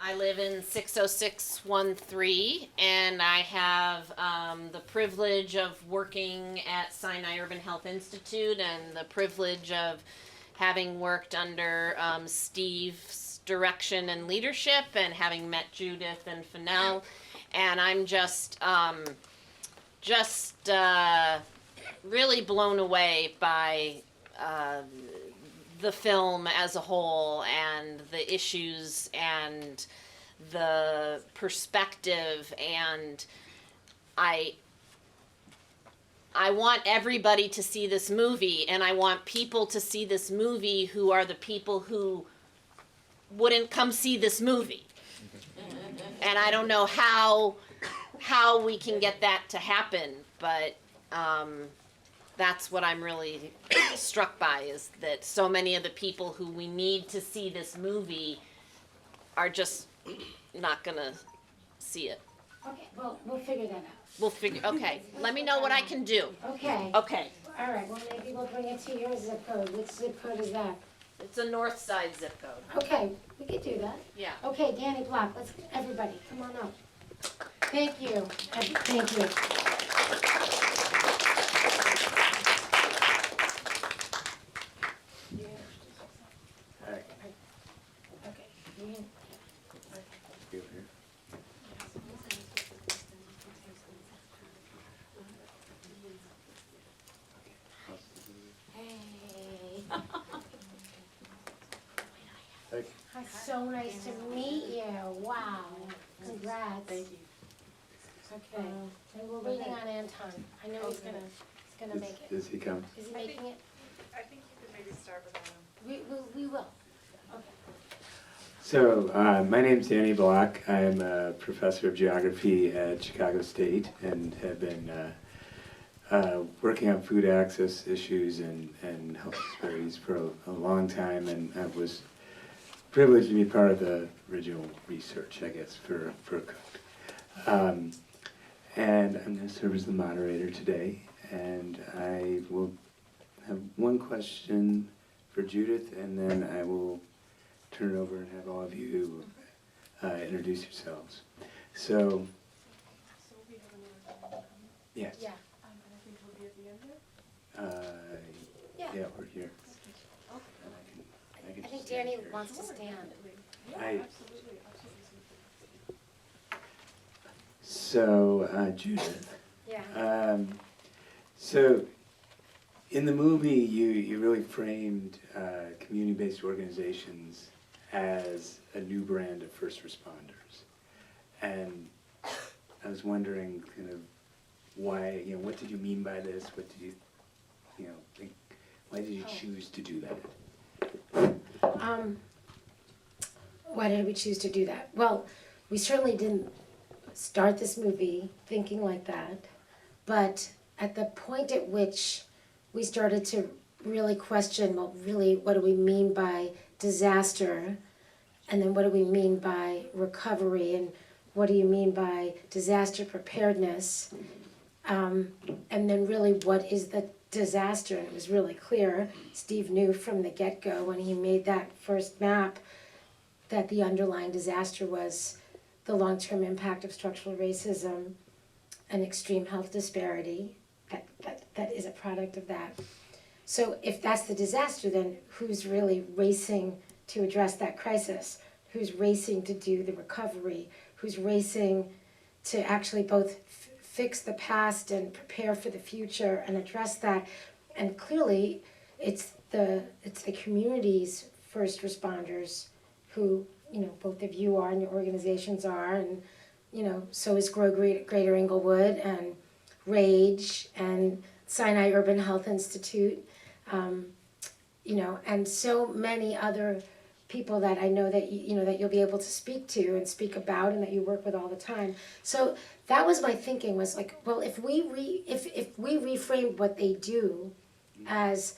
I live in 60613, and I have the privilege of working at Sinai Urban Health Institute and the privilege of having worked under Steve's direction and leadership and having met Judith and Fennell. And I'm just really blown away by the film as a whole and the issues and the perspective. And I want everybody to see this movie, and I want people to see this movie who are the people who wouldn't come see this movie. And I don't know how we can get that to happen, but that's what I'm really struck by, is that so many of the people who we need to see this movie are just not gonna see it. Okay, well, we'll figure that out. We'll figure, okay, let me know what I can do. Okay. Okay, All right, well, maybe we'll bring it to your zip code. Which zip code is that? it's a north side zip code. Okay, we could do that. Yeah. Okay, Danny Block, let's, everybody, come on up. Thank you. Thank you. Okay. Hey. Hi, so nice to meet you. Wow. Congrats. Thank you. Okay, and we're waiting on Anton. I know he's gonna make it. Does he come? Is he making it? I think you could maybe start with him. We will. Okay. So, my name's Danny Block. I'm a professor of geography at Chicago State and have been working on food access issues and health disparities for a long time, and I was privileged to be part of the original research, I guess, for Cook. And I'm going to serve as the moderator today, and I will have one question for Judith, and then I will turn it over and have all of you introduce yourselves. So, yes. Yeah. And I think he'll be at the end there? Yeah, we're here. I think Danny wants to stand. Absolutely. So, Judith. Yeah. So, in the movie, you really framed community-based organizations as a new brand of first responders, and I was wondering, kind of, why? What did you mean by this? What did you think? Why did you choose to do that? Why did we choose to do that? Well, we certainly didn't start this movie thinking like that, but at the point at which we started to really question, well, really, what do we mean by disaster? And then what do we mean by recovery? And what do you mean by disaster preparedness? And then really, what is the disaster? And it was really clear. Steve knew from the get-go when he made that first map that the underlying disaster was the long-term impact of structural racism and extreme health disparity. That is a product of that. So if that's the disaster, then who's really racing to address that crisis? Who's racing to do the recovery? Who's racing to actually both fix the past and prepare for the future and address that? And clearly, it's the community's first responders who, both of you are and your organizations are, and, so is Grow Greater Englewood and RAGE and Sinai Urban Health Institute, and so many other people that I know that that you'll be able to speak to and speak about and that you work with all the time. So that was my thinking, was like, well, if we reframed what they do as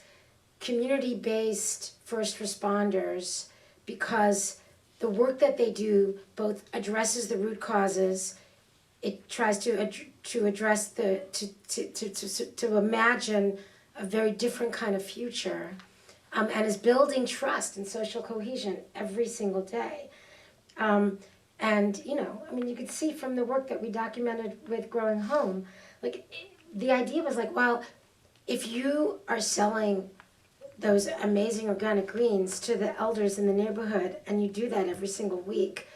community-based first responders, because the work that they do both addresses the root causes, it tries to address to imagine a very different kind of future, and is building trust and social cohesion every single day. And, you know, I mean, you could see from the work that we documented with Growing Home, like, the idea was like, well, if you are selling those amazing organic greens to the elders in the neighborhood and you do that every single week,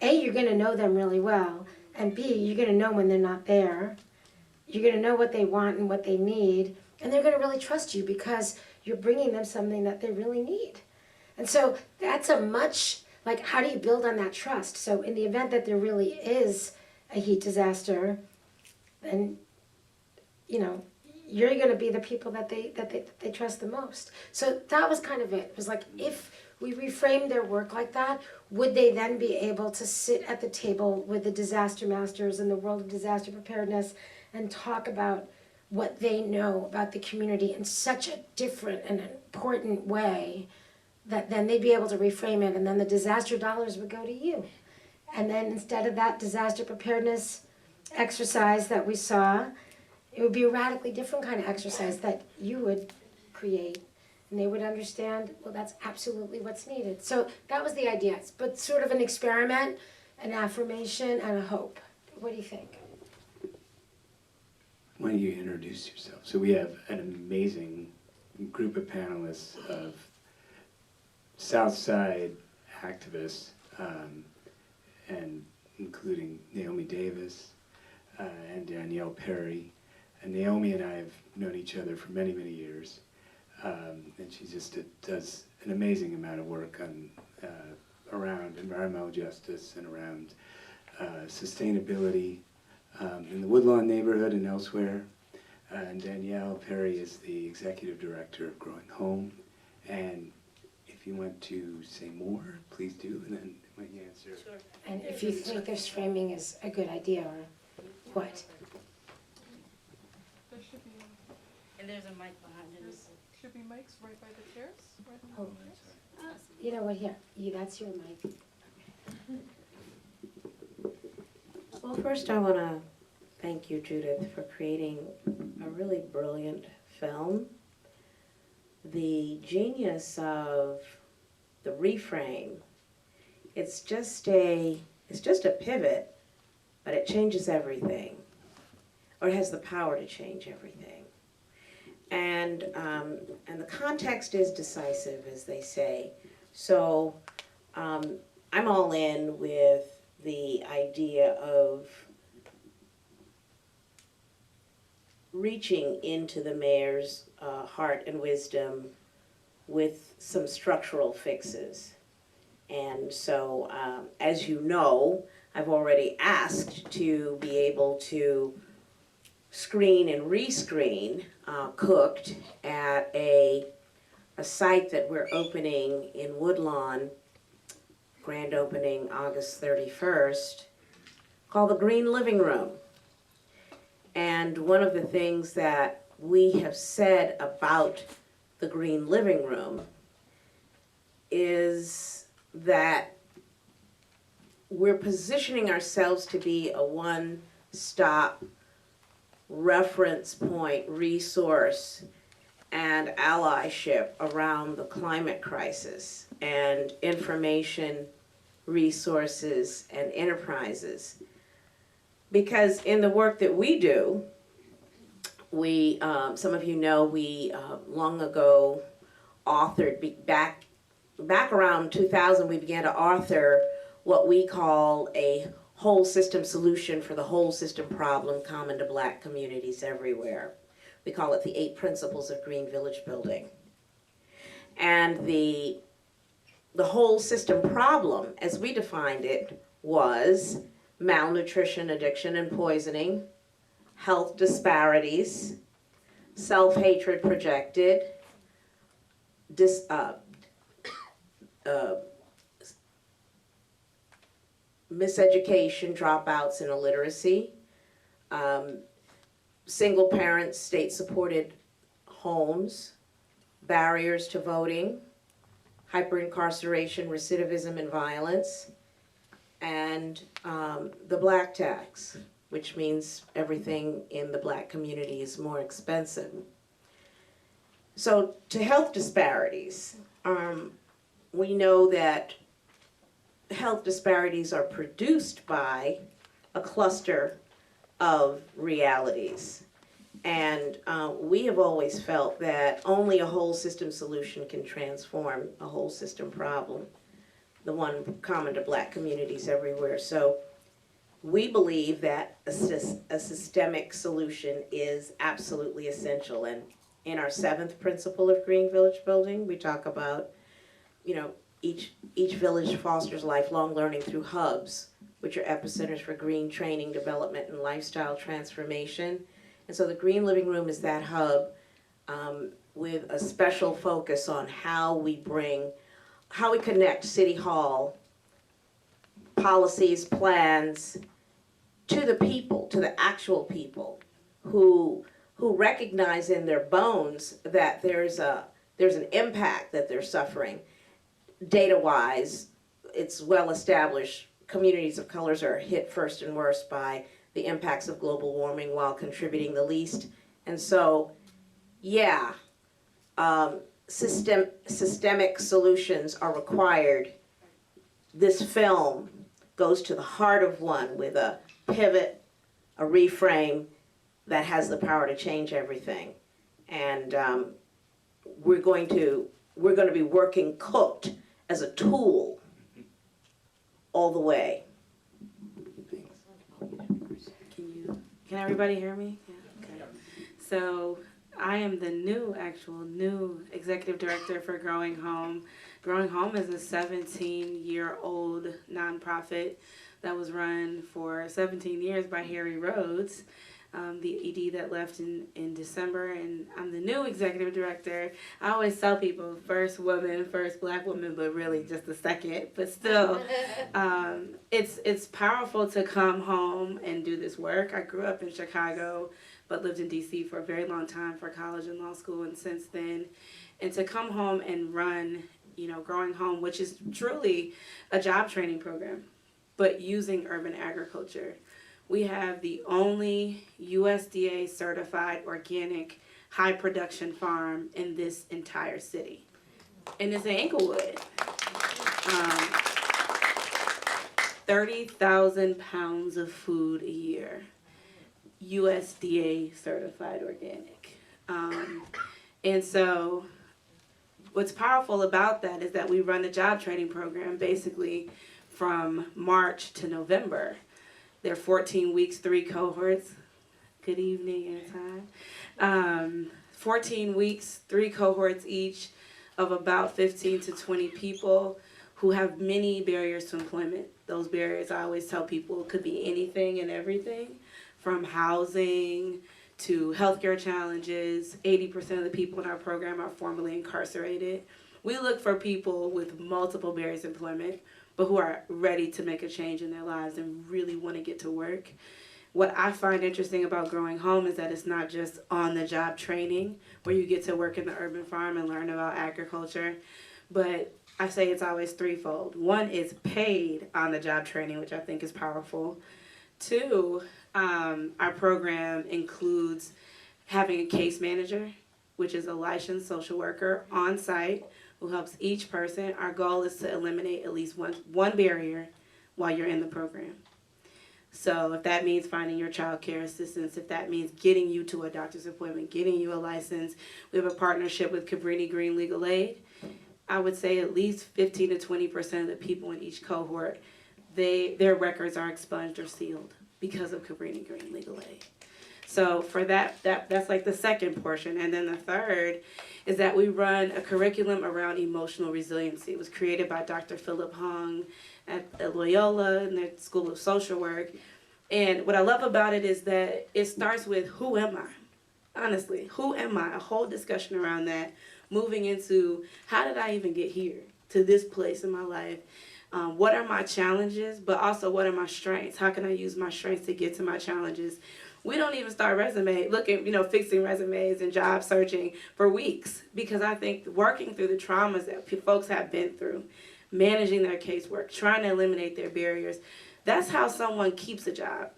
A, you're going to know them really well, and B, you're going to know when they're not there. You're going to know what they want and what they need, and they're going to really trust you because you're bringing them something that they really need. And so that's a much, like, how do you build on that trust? So in the event that there really is a heat disaster, then, you know, you're going to be the people that they trust the most. So that was kind of it. It was like, if we reframed their work like that, would they then be able to sit at the table with the disaster masters in the world of disaster preparedness and talk about what they know about the community in such a different and important way that then they'd be able to reframe it, and then the disaster dollars would go to you. And then instead of that disaster preparedness exercise that we saw, it would be a radically different kind of exercise that you would create, and they would understand, well, that's absolutely what's needed. So that was the idea, but sort of an experiment, an affirmation, and a hope. What do you think? Why don't you introduce yourself? So we have an amazing group of panelists of South Side activists, and including Naomi Davis and Danielle Perry. And Naomi and I have known each other for many, many years, and she just does an amazing amount of work on around environmental justice and around sustainability in the Woodlawn neighborhood and elsewhere. And Danielle Perry is the executive director of Growing Home. And if you want to say more, please do, and then when you answer. Sure. And if you think this framing is a good idea, or what? There should be, And there's a mic behind there it. should be mics right by the chairs, right Oh. behind the chairs. You know what, here, that's your mic. Well, first I want to thank you, Judith, for creating a really brilliant film. The genius of the reframe, it's just a pivot, but it changes everything, or it has the power to change everything. And the context is decisive, as they say. So I'm all in with the idea of reaching into the mayor's heart and wisdom with some structural fixes. And so, as you know, I've already asked to be able to screen and rescreen Cooked at a site that we're opening in Woodlawn, grand opening August 31st, called the Green Living Room. And one of the things that we have said about the Green Living Room is that we're positioning ourselves to be a one-stop reference point, resource, and allyship around the climate crisis, and information, resources, and enterprises. Because in the work that we do, we, some of you know, we long ago authored, back around 2000, we began to author what we call a whole system solution for the whole system problem common to Black communities everywhere. We call it the 8 Principles of Green Village Building. And the whole system problem, as we defined it, was malnutrition, addiction, and poisoning, health disparities, self-hatred projected, miseducation, dropouts, and illiteracy, single parent, state-supported homes, barriers to voting, hyper-incarceration, recidivism, and violence, and the black tax, which means everything in the Black community is more expensive. So to health disparities, we know that health disparities are produced by a cluster of realities. And we have always felt that only a whole system solution can transform a whole system problem, the one common to Black communities everywhere. So we believe that a systemic solution is absolutely essential. And in our 7th principle of Green Village Building, we talk about, each village fosters lifelong learning through hubs, which are epicenters for green training, development, and lifestyle transformation. And so the Green Living Room is that hub with a special focus on how we connect City Hall policies, plans to the people, to the actual people who recognize in their bones that there's an impact that they're suffering. Data-wise, it's well established communities of colors are hit first and worst by the impacts of global warming while contributing the least. And so, systemic solutions are required. This film goes to the heart of one with a pivot, a reframe that has the power to change everything. And we're going to be working cooked as a tool all the way. Can everybody hear me? Yeah. Okay. So I am the new executive director for Growing Home. Growing Home is a 17-year-old nonprofit that was run for 17 years by Harry Rhodes, the ED that left in December, and I'm the new executive director. I always tell people first woman, first Black woman, but really just the second. But still, it's powerful to come home and do this work. I grew up in Chicago, but lived in DC for a very long time for college and law school, and since then, and to come home and run, Growing Home, which is truly a job training program, but using urban agriculture. We have the only USDA certified organic high production farm in this entire city. And it's in Englewood. 30,000 pounds of food a year, USDA certified organic. And so what's powerful about that is that we run a job training program basically from March to November. They're 14 weeks, 3 cohorts. Good evening, Anton. 14 weeks, 3 cohorts each of about 15 to 20 people who have many barriers to employment. Those barriers, I always tell people, could be anything and everything, from housing to healthcare challenges. 80% of the people in our program are formerly incarcerated. We look for people with multiple barriers to employment, but who are ready to make a change in their lives and really want to get to work. What I find interesting about Growing Home is that it's not just on-the-job training where you get to work in the urban farm and learn about agriculture, but I say it's always threefold. One is paid on-the-job training, which I think is powerful. 2, our program includes having a case manager, which is a licensed social worker on site who helps each person. Our goal is to eliminate at least one barrier while you're in the program. So if that means finding your child care assistance, if that means getting you to a doctor's appointment, getting you a license, we have a partnership with Cabrini Green Legal Aid. I would say at least 15 to 20% of the people in each cohort, their records are expunged or sealed because of Cabrini Green Legal Aid. So for that's like the second portion. And then the third is that we run a curriculum around emotional resiliency. It was created by Dr. Philip Hong at Loyola in their School of Social Work. And what I love about it is that it starts with, who am I? Honestly, who am I? A whole discussion around that, moving into how did I even get here to this place in my life? What are my challenges, but also what are my strengths? How can I use my strengths to get to my challenges? We don't even start fixing resumes and job searching for weeks, because I think working through the traumas that folks have been through, managing their casework, trying to eliminate their barriers, that's how someone keeps a job.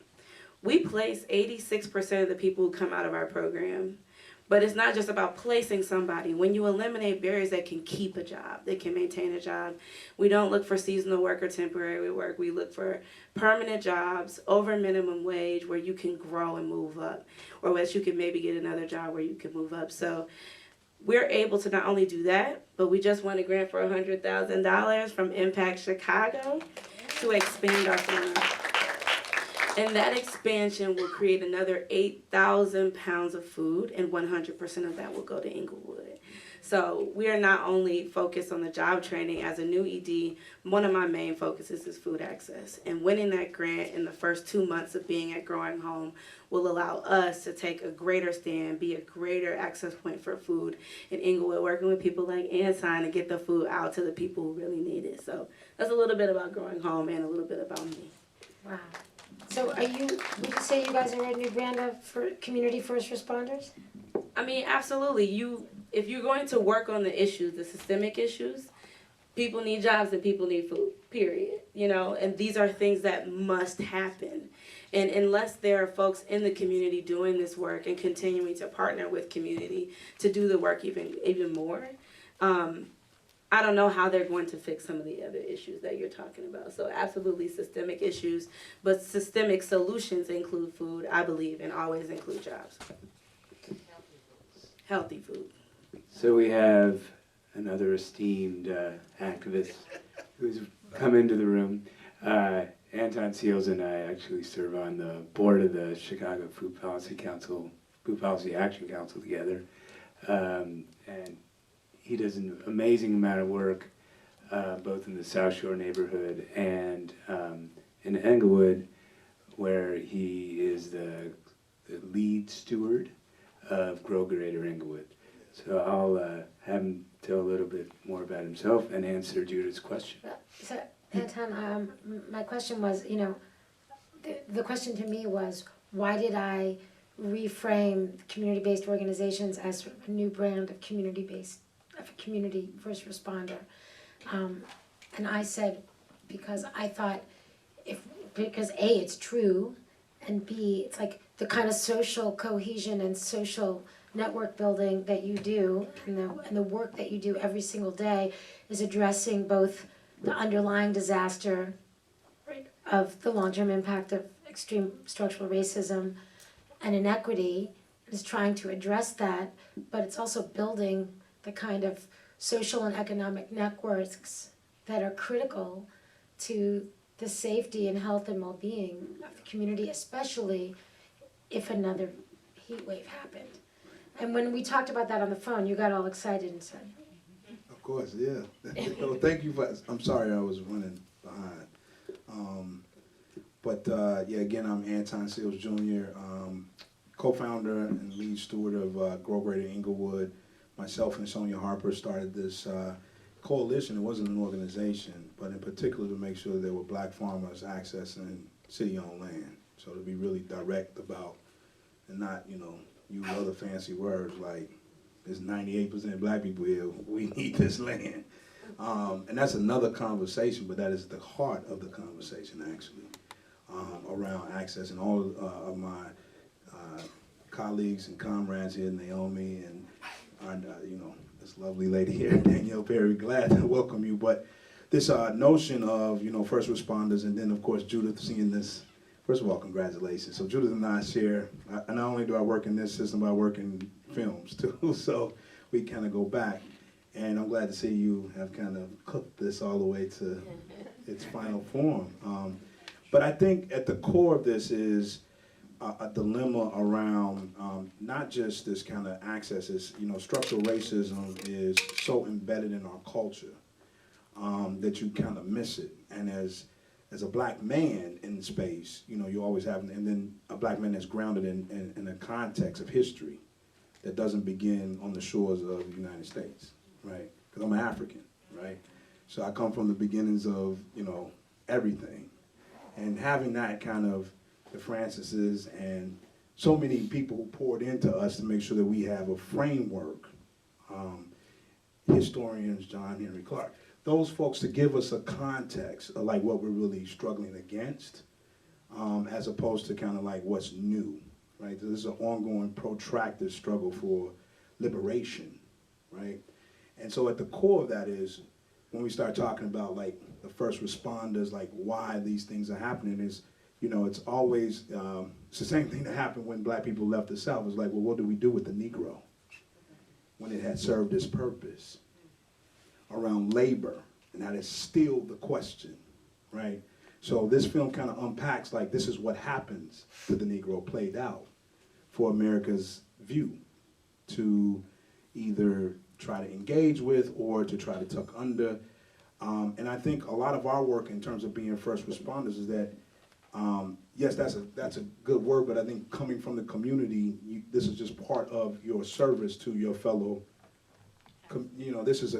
We place 86% of the people who come out of our program But it's not just about placing somebody. When you eliminate barriers that can keep a job, that can maintain a job, we don't look for seasonal work or temporary work. We look for permanent jobs over minimum wage where you can grow and move up, or that you can maybe get another job where you can move up. So we're able to not only do that, but we just won a grant for $100,000 from Impact Chicago to expand our farm. And that expansion will create another 8,000 pounds of food, and 100% of that will go to Englewood. So we are not only focused on the job training. As a new ED, one of my main focuses is food access. And winning that grant in the first 2 months of being at Growing Home will allow us to take a greater stand, be a greater access point for food in Englewood, working with people like Anton to get the food out to the people who really need it. So that's a little bit about Growing Home and a little bit about me. Wow. So would you say you guys are a new brand of for community first responders? I mean, absolutely. If you're going to work on the issues, the systemic issues, people need jobs and people need food, period. And these are things that must happen. And unless there are folks in the community doing this work and continuing to partner with community to do the work even more, I don't know how they're going to fix some of the other issues that you're talking about. So absolutely systemic issues, but systemic solutions include food, I believe, and always include jobs. Healthy food. So we have another esteemed activist who's come into the room. Anton Seals and I actually serve on the board of the Chicago Food Policy Action Council together. And he does an amazing amount of work, both in the South Shore neighborhood and in Englewood, where he is the lead steward of Grow Greater Englewood. So I'll have him tell a little bit more about himself and answer Judith's question. So, Anton, my question was, the question to me was, why did I reframe community-based organizations as sort of a new brand of community first responder? And I said, because I thought, because A, it's true, and B, it's like the kind of social cohesion and social network building that you do, and the work that you do every single day is addressing both the underlying disaster, right, of the long-term impact of extreme structural racism and inequity, is trying to address that, but it's also building the kind of social and economic networks that are critical to the safety and health and well-being of the community, especially if another heat wave happened. And when we talked about that on the phone, you got all excited and said, Of course, yeah. Thank you for, I'm sorry I was running behind. Yeah, again, I'm Anton Seals Jr., co-founder and lead steward of Grow Greater Englewood. Myself and Sonia Harper started this coalition. It wasn't an organization, but in particular to make sure there were black farmers accessing city-owned land. So to be really direct about, and not, use other fancy words like, there's 98% black people here, we need this land. And that's another conversation, but that is the heart of the conversation, actually, around access. And all of my colleagues and comrades here, Naomi, and this lovely lady here, Danielle, very glad to welcome you. But this notion of, first responders, and then, of course, Judith seeing this. First of all, congratulations. So Judith and I share, not only do I work in this system, but I work in films too, so we kind of go back. And I'm glad to see you have kind of cooked this all the way to its final form. But I think at the core of this is a dilemma around not just this kind of access. It's, structural racism is so embedded in our culture that you kind of miss it. And as a black man in space, you always have, and then a black man that's grounded in a context of history that doesn't begin on the shores of the United States, right? Because I'm African, right? So I come from the beginnings of, everything. And having that kind of, the Francises and so many people who poured into us to make sure that we have a framework, historians, John Henry Clark, those folks to give us a context of like what we're really struggling against, as opposed to kind of like what's new. right? This is an ongoing, protracted struggle for liberation, right? And so at the core of that is, when we start talking about like the first responders, like why these things are happening is, you know, it's always, it's the same thing that happened when black people left the South. It's like, well, what do we do with the Negro when it had served its purpose around labor? And that is still the question, right? So this film kind of unpacks, like, this is what happens to the Negro played out for America's view, to either try to engage with or to try to tuck under. And I think a lot of our work in terms of being first responders is that, yes, that's a good word, but I think coming from the community, this is just part of your service to your fellow. You know, this is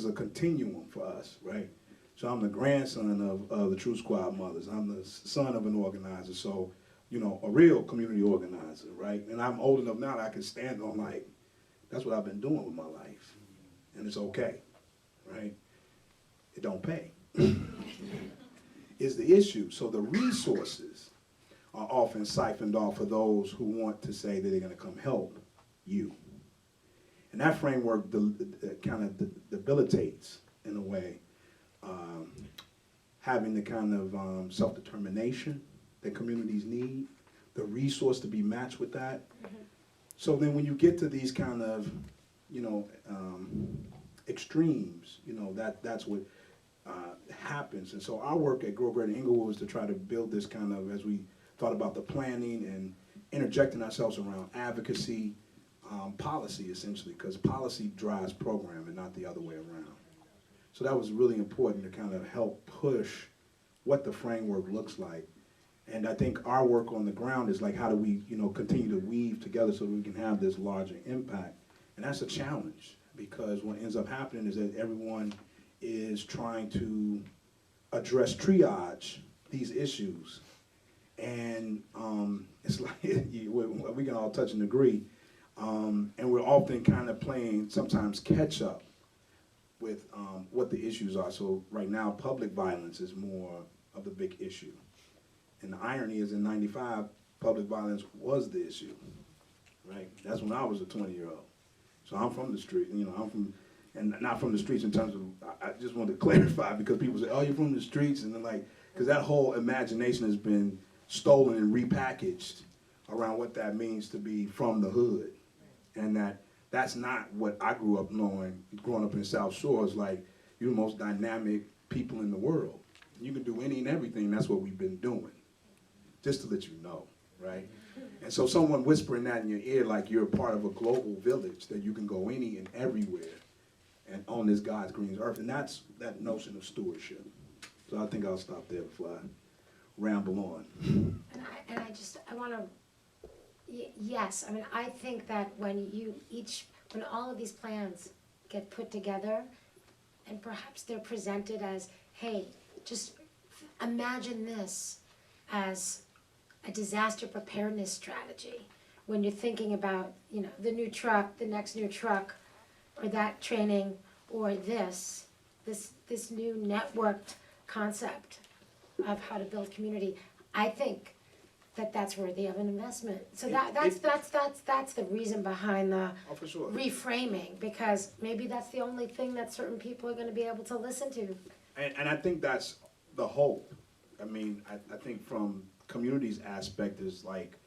a continuum for us, right? So I'm the grandson of the True Squad mothers. I'm the son of an organizer, so, you know, a real community organizer, right? And I'm old enough now that I can stand on, like, that's what I've been doing with my life, and it's okay, right? It don't pay, is the issue. So the resources are often siphoned off for those who want to say that they're gonna come help you. And that framework kind of debilitates, in a way, having the kind of self-determination that communities need, the resource to be matched with that. So then when you get to these kind of, you know, extremes, you know, that's what happens. And so our work at Grow Great in Englewood was to try to build this kind of, as we thought about the planning and interjecting ourselves around advocacy, policy essentially, because policy drives program and not the other way around. So that was really important to kind of help push what the framework looks like. And I think our work on the ground is like, how do we, you know, continue to weave together so we can have this larger impact? And that's a challenge, because what ends up happening is that everyone is trying to address triage these issues. And it's like, we can all touch and agree. And we're often kind of playing sometimes catch up with what the issues are. So right now, public violence is more of the big issue. And the irony is, in '95, public violence was the issue, right? That's when I was a 20-year-old. So I'm from the street, you know, I'm from, and not from the streets in terms of, I just wanted to clarify, because people say, oh, you're from the streets, and then like, because that whole imagination has been stolen and repackaged around what that means to be from the hood. And that's not what I grew up knowing, growing up in South Shore. Is like, you're the most dynamic people in the world. You can do any and everything. That's what we've been doing, just to let you know, right? And so someone whispering that in your ear, like you're a part of a global village, that you can go any and everywhere and on this God's green earth. And that's that notion of stewardship. So I think I'll stop there before I ramble on. And I want to, yes, I mean, I think that when all of these plans get put together, and perhaps they're presented as, hey, just imagine this as a disaster preparedness strategy. When you're thinking about, you know, the new truck, the next new truck, or that training, or this new networked concept of how to build community, I think that's worthy of an investment. So that's the reason behind the For sure. reframing, because maybe that's the only thing that certain people are going to be able to listen to. And I think that's the hope. I mean, I think from community's aspect is like,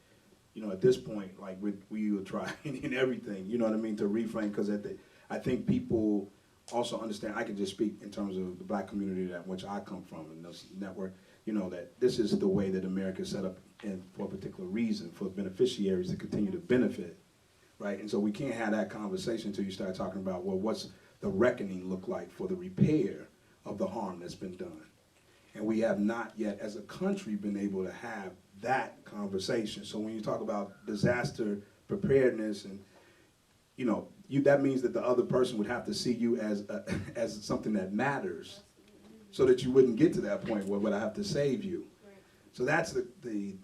you know, at this point, like we will try any and everything, you know what I mean, to reframe, because I think people also understand, I can just speak in terms of the black community that which I come from and this network, you know, that this is the way that America is set up, and for a particular reason, for beneficiaries to continue to benefit, right? And so we can't have that conversation until you start talking about, well, what's the reckoning look like for the repair of the harm that's been done? And we have not yet, as a country, been able to have that conversation. So when you talk about disaster preparedness, and you know, that means that the other person would have to see you as something that matters, so that you wouldn't get to that point where would I have to save you. So that's the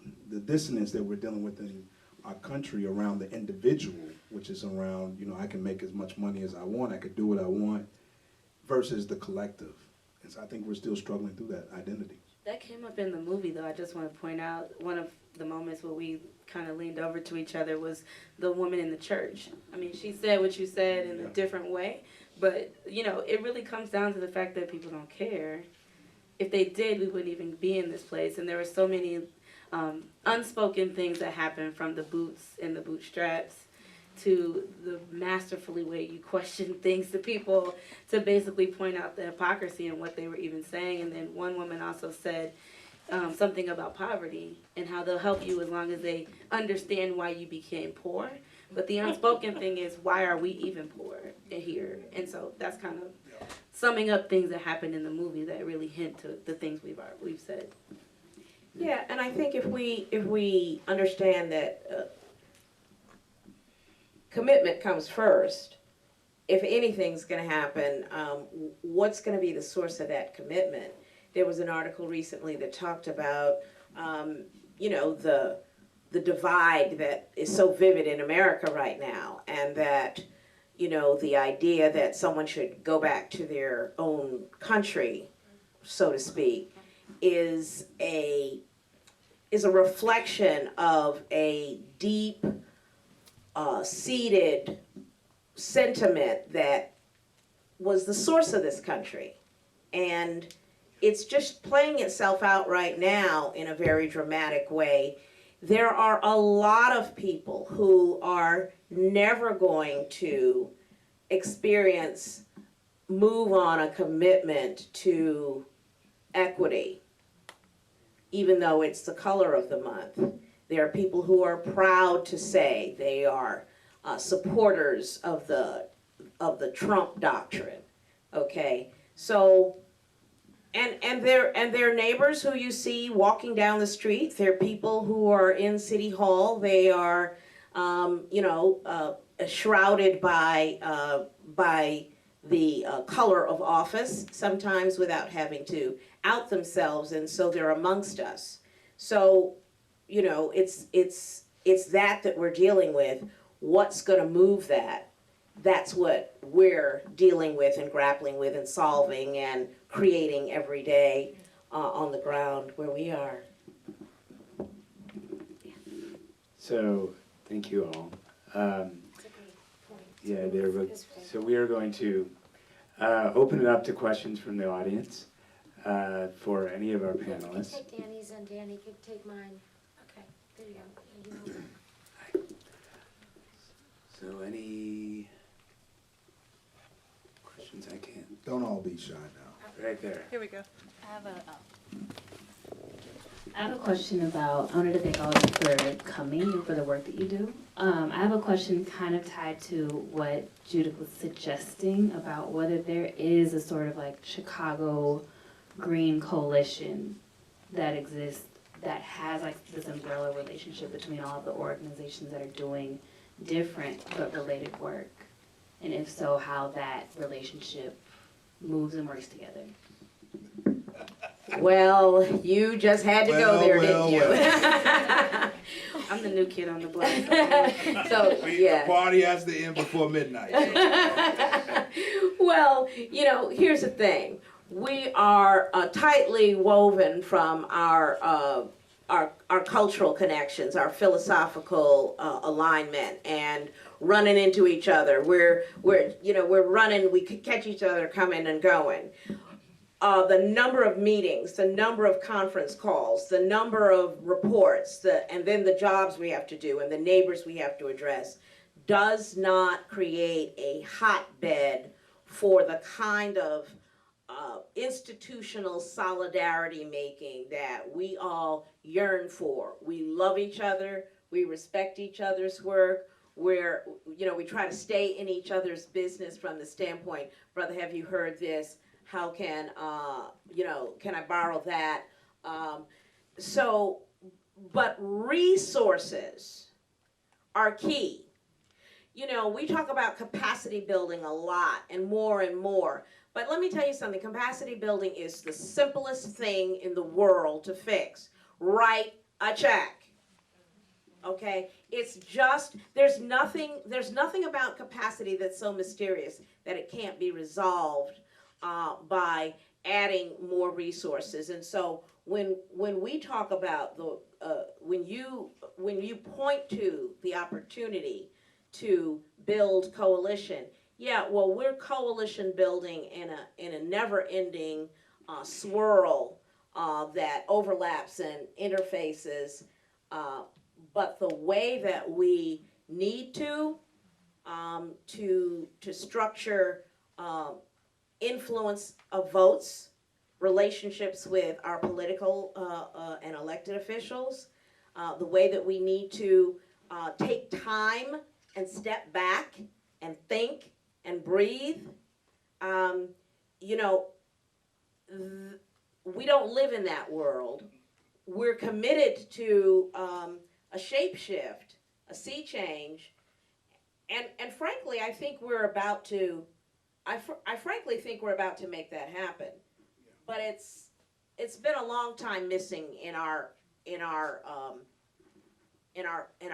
dissonance that we're dealing with in our country around the individual, which is around, you know, I can make as much money as I want, I could do what I want, versus the collective. And so I think we're still struggling through that identity. That came up in the movie, though. I just want to point out one of the moments where we kind of leaned over to each other was the woman in the church. I mean, she said what you said in a different way, but, you know, it really comes down to the fact that people don't care. If they did, we wouldn't even be in this place. And there were so many unspoken things that happened, from the boots and the bootstraps to the masterfully way you question things to people to basically point out the hypocrisy in what they were even saying. And then one woman also said something about poverty and how they'll help you as long as they understand why you became poor. But the unspoken thing is, why are we even poor here? And so that's kind of summing up things that happened in the movie that really hint to the things we've said. Yeah, and I think if we understand that commitment comes first, if anything's going to happen, what's going to be the source of that commitment? There was an article recently that talked about, you know, the divide that is so vivid in America right now, and that, you know, the idea that someone should go back to their own country, so to speak, is a reflection of a deep seated sentiment that was the source of this country. And it's just playing itself out right now in a very dramatic way. There are a lot of people who are never going to move on a commitment to equity, even though it's the color of the month. There are people who are proud to say they are supporters of the Trump doctrine. Okay, so and their neighbors who you see walking down the street. They're people who are in City Hall. They are, you know, shrouded by the color of office, sometimes without having to out themselves, and so they're amongst us. So, you know, it's that we're dealing with. What's going to move that? That's what we're dealing with and grappling with and solving and creating every day on the ground where we are. So, thank you all. Yeah, so we are going to open it up to questions from the audience for any of our You can panelists. take Danny's and Danny could take mine. Okay, there you go. So any questions? I can't. Don't all be shy now. Right there. Here we go. I have a question about, I wanted to thank all of you for coming and for the work that you do. I have a question kind of tied to what Judith was suggesting about whether there is a sort of like Chicago Green Coalition that exists that has like this umbrella relationship between all of the organizations that are doing different but related work. And if so, how that relationship moves and works together. Well, you just had to go there, didn't you? I'm the new kid on the block. So, yeah. The party has to end before midnight. So. Well, you know, here's the thing. We are tightly woven from our cultural connections, our philosophical alignment, and running into each other. We're running. We could catch each other coming and going. The number of meetings, the number of conference calls, the number of reports, and then the jobs we have to do and the neighbors we have to address does not create a hotbed for the kind of institutional solidarity making that we all yearn for. We love each other. We respect each other's work. We try to stay in each other's business from the standpoint, brother, have you heard this? How can, can I borrow that? But resources are key. You know, we talk about capacity building a lot and more, but let me tell you something, capacity building is the simplest thing in the world to fix. Write a check. Okay? It's just, there's nothing about capacity that's so mysterious that it can't be resolved by adding more resources. And so when we talk about when you point to the opportunity to build coalition, yeah, well, we're coalition building in a never ending swirl that overlaps and interfaces. But the way that we need to structure influence of votes, relationships with our political and elected officials, the way that we need to take time and step back and think and breathe. You know, we don't live in that world. We're committed to a shape shift, a sea change, and frankly, I think we're about to. I frankly think we're about to make that happen, but it's been a long time missing in our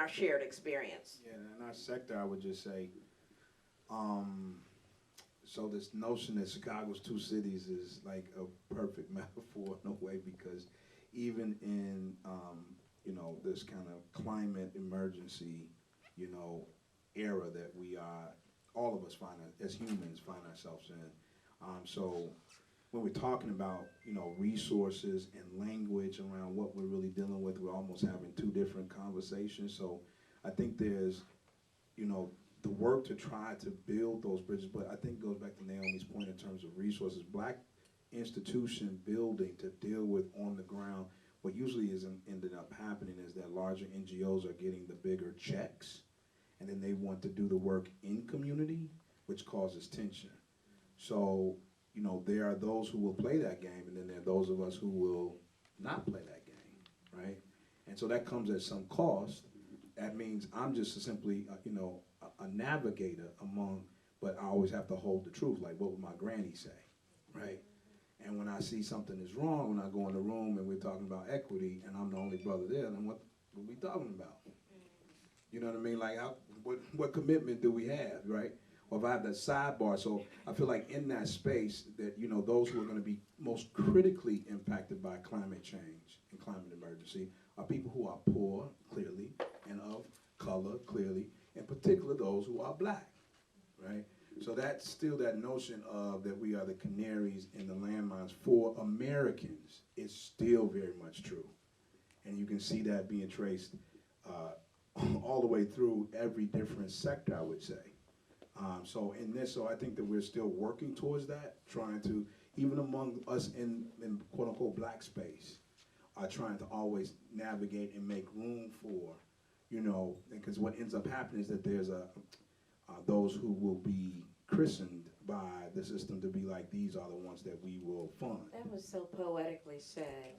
shared experience. Yeah, in our sector, I would just say, so this notion that Chicago's two cities is like a perfect metaphor in a way, because even in, this kind of climate emergency, era that we are, all of us as humans find ourselves in. So when we're talking about, resources and language around what we're really dealing with, we're almost having two different conversations. So I think there's, the work to try to build those bridges, but I think it goes back to Naomi's point in terms of resources. Black institution building to deal with on the ground, what usually is ended up happening is that larger NGOs are getting the bigger checks, and then they want to do the work in community, which causes tension. So, there are those who will play that game, and then there are those of us who will not play that game, right? And so that comes at some cost. That means I'm just simply, a navigator among, but I always have to hold the truth, like what would my granny say, right? And when I see something is wrong, when I go in the room and we're talking about equity, and I'm the only brother there, then what are we talking about? You know what I mean? Like, what commitment do we have, right? Or if I have that sidebar, so I feel like in that space that, those who are going to be most critically impacted by climate change and climate emergency are people who are poor, clearly, and of color, clearly, in particular those who are black, right? So that's still that notion of that we are the canaries in the landmines for Americans is still very much true. And you can see that being traced all the way through every different sector, I would say. So I think that we're still working towards that, trying to, even among us in quote unquote black space, are trying to always navigate and make room for, because what ends up happening is that there's those who will be christened by the system to be like, these are the ones that we will fund. That was so poetically said.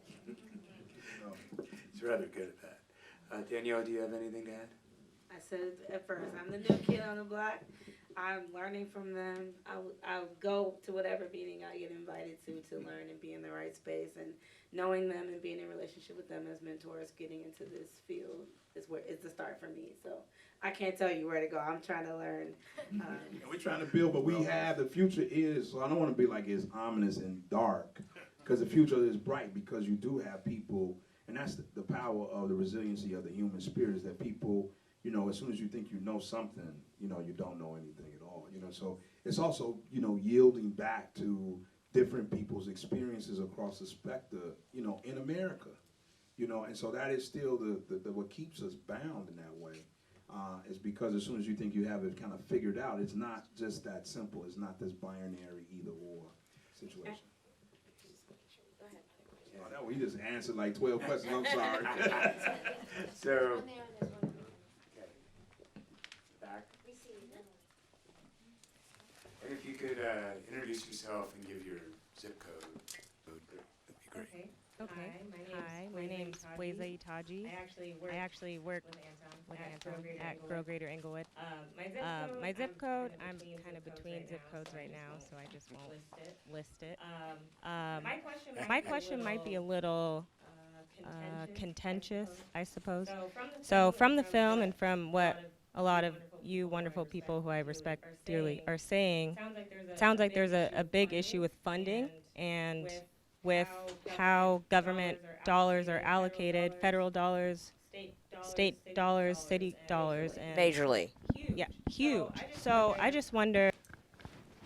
It's rather good at that. Danielle, do you have anything to add? I said it at first, I'm the new kid on the block. I'm learning from them. I'll go to whatever meeting I get invited to learn and be in the right space. And knowing them and being in relationship with them as mentors, getting into this field is the start for me. So I can't tell you where to go. I'm trying to learn. And we're trying to build, but we have, the future is, so I don't want to be like it's ominous and dark, because the future is bright, because you do have people, and that's the power of the resiliency of the human spirit, is that people, as soon as you think you know something, you don't know anything at all. So it's also, yielding back to different people's experiences across the spectrum, in America. And so that is still the what keeps us bound in that way, is because as soon as you think you have it kind of figured out, it's not just that simple. It's not this binary either or situation. Oh, we just answered like 12 questions. I'm sorry. So, back. And if you could introduce yourself and give your zip code, that'd be great. Okay. Hi, my name's Weza Itaji. I actually work with Anton at Grow Greater Englewood. My zip code, I'm kind of between zip codes right now, so I just won't list it. My question might be a little contentious, I suppose. So from the film and from what a lot of you wonderful people who I respect dearly are saying, sounds like there's a big issue with funding and with how government dollars are allocated, federal dollars, state dollars, city dollars, and Majorly. yeah, huge. So I just wonder,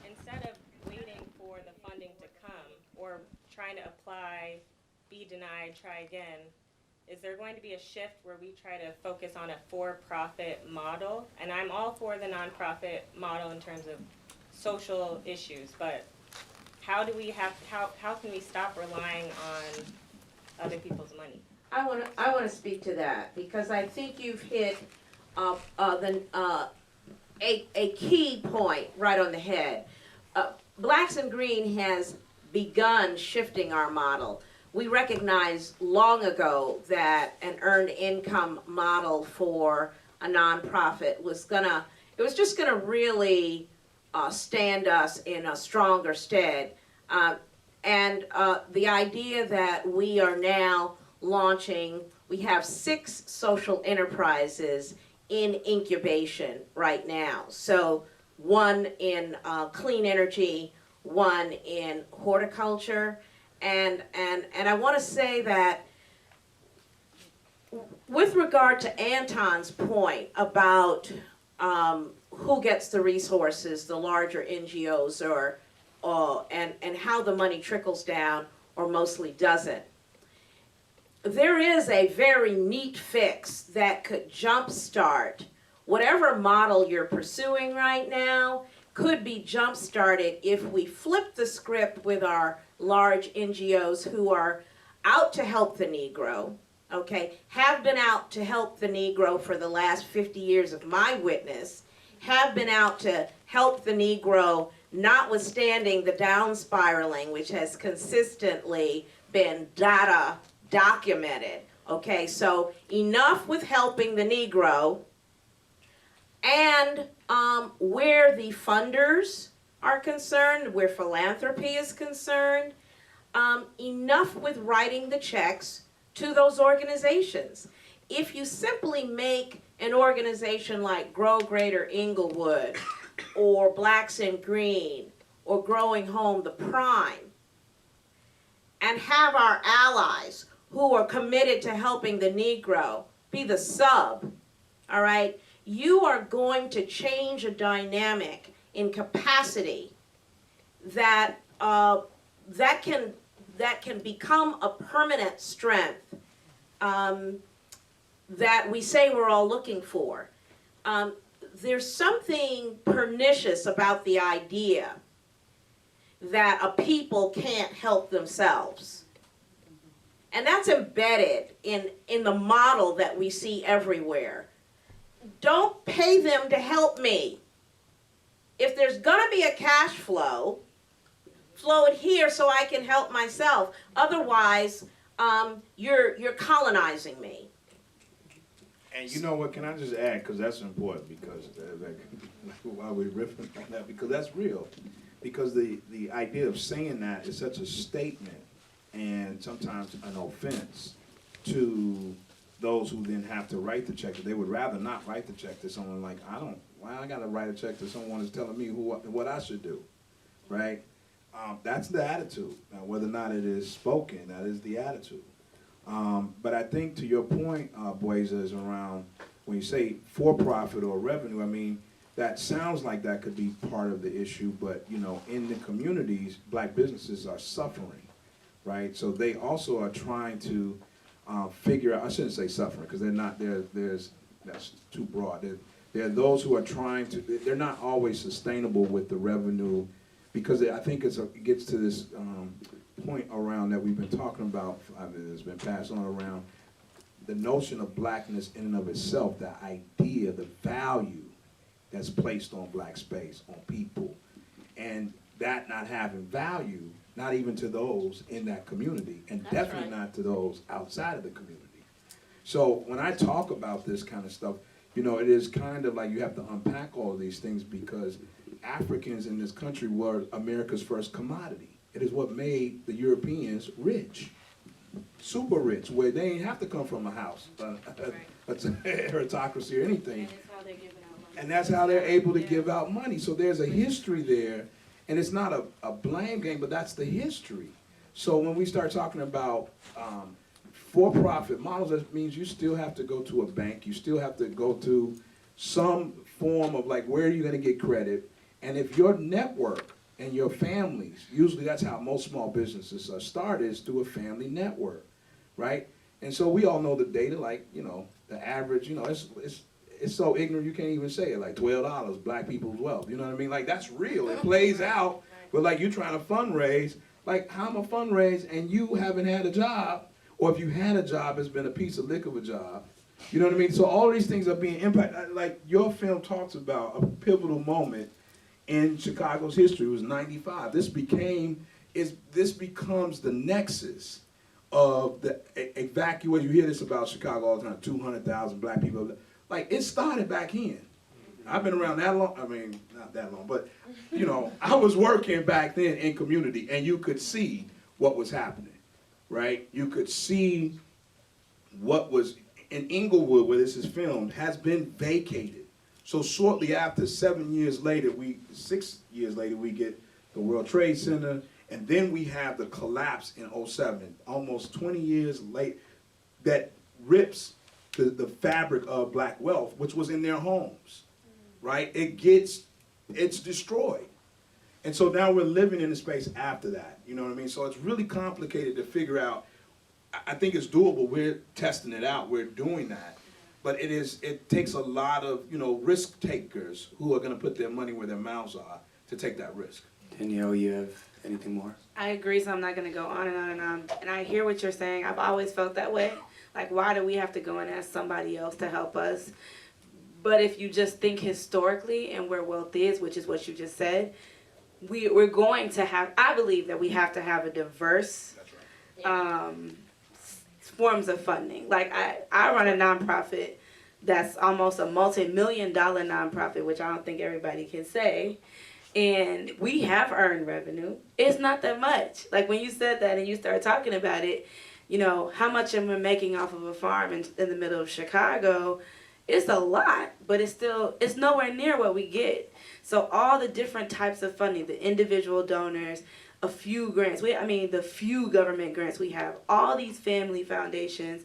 instead of waiting for the funding to come or trying to apply, be denied, try again, is there going to be a shift where we try to focus on a for-profit model? And I'm all for the nonprofit model in terms of social issues, but how can we stop relying on other people's money? I want to speak to that because I think you've hit a key point right on the head. Blacks and Green has begun shifting our model. We recognized long ago that an earned income model for a nonprofit was just gonna really stand us in a stronger stead. And the idea that we are now launching, we have 6 social enterprises in incubation right now. So 1 in clean energy, 1 in horticulture, and I want to say that with regard to Anton's point about who gets the resources, the larger NGOs, and how the money trickles down or mostly doesn't. There is a very neat fix that could jumpstart whatever model you're pursuing right now. Could be jump-started if we flip the script with our large NGOs who are out to help the Negro, okay, have been out to help the Negro for the last 50 years of my witness, have been out to help the Negro notwithstanding the down spiraling, which has consistently been data documented, okay, so enough with helping the Negro, and where the funders are concerned, where philanthropy is concerned, enough with writing the checks to those organizations. If you simply make an organization like Grow Greater Englewood or Blacks and Green or Growing Home the Prime and have our allies who are committed to helping the Negro be the sub, all right, you are going to change a dynamic in capacity that can become a permanent strength that we say we're all looking for. There's something pernicious about the idea that a people can't help themselves. And that's embedded in the model that we see everywhere. Don't pay them to help me. If there's gonna be a cash flow, flow it here so I can help myself. Otherwise, you're colonizing me. And you know what, can I just add, because that's important, because while we're riffing on that, because that's real. Because the idea of saying that is such a statement and sometimes an offense to those who then have to write the check. They would rather not write the check to someone like, why I gotta write a check to someone who's telling me what I should do, right? That's the attitude. Now, whether or not it is spoken, that is the attitude. But I think to your point, Boyza, is around when you say for-profit or revenue, I mean, that sounds like that could be part of the issue, but you know, in the communities, black businesses are suffering, right? So they also are trying to figure out, I shouldn't say suffering, because they're not, that's too broad. There are those who are trying to, they're not always sustainable with the revenue, because I think it gets to this point around that we've been talking about, it's been passed on around, the notion of blackness in and of itself, the idea, the value that's placed on black space, on people, and that not having value, not even to those in that community, and that's definitely right. Not to those outside of the community. So when I talk about this kind of stuff, you know, it is kind of like you have to unpack all of these things, because Africans in this country were America's first commodity. It is what made the Europeans rich, super rich, where they didn't have to come from a house, a meritocracy or anything. And that's how they're able to give out money. So there's a history there, And it's not a blame game, but that's the history. So when we start talking about for-profit models, that means you still have to go to a bank, you still have to go to some form of like, where are you gonna get credit? And if your network and your families, usually that's how most small businesses are started, is through a family network, right? And so we all know the data, like, you know, the average, you know, it's so ignorant you can't even say it, like $12, black people's wealth, you know what I mean? Like, that's real, it plays out, but like you trying to fundraise, like how am I fundraise and you haven't had a job, or if you had a job, it's been a piece of lick of a job, you know what I mean? So all these things are being impacted, like your film talks about a pivotal moment in Chicago's history. It was 95. This becomes the nexus of the evacuation. You hear this about Chicago all the time, 200,000 black people. Like, it started back in. I've been around that long, I mean, not that long, but, you know, I was working back then in community, and you could see what was happening, right? You could see what was, in Englewood, where this is filmed, has been vacated. So shortly after, 6 years later, we get the World Trade Center, and then we have the collapse in '07, almost 20 years late, that rips the fabric of black wealth, which was in their homes, right? It's destroyed. And so now we're living in a space after that, you know what I mean? So it's really complicated to figure out. I think it's doable. We're testing it out. We're doing that. But it takes a lot of, you know, risk takers who are going to put their money where their mouths are to take that risk. Danielle, you have anything more? I agree, so I'm not going to go on and on and on. And I hear what you're saying. I've always felt that way. Like, why do we have to go and ask somebody else to help us? But if you just think historically and where wealth is, which is what you just said, we're going to have, I believe that we have to have a diverse forms of funding. Like, I run a nonprofit that's almost a multi-million-dollar nonprofit, which I don't think everybody can say. And we have earned revenue. It's not that much. Like, when you said that and you started talking about it, you know, how much am I making off of a farm in the middle of Chicago? It's a lot, but it's nowhere near what we get. So all the different types of funding, the individual donors, a few grants, the few government grants we have, all these family foundations,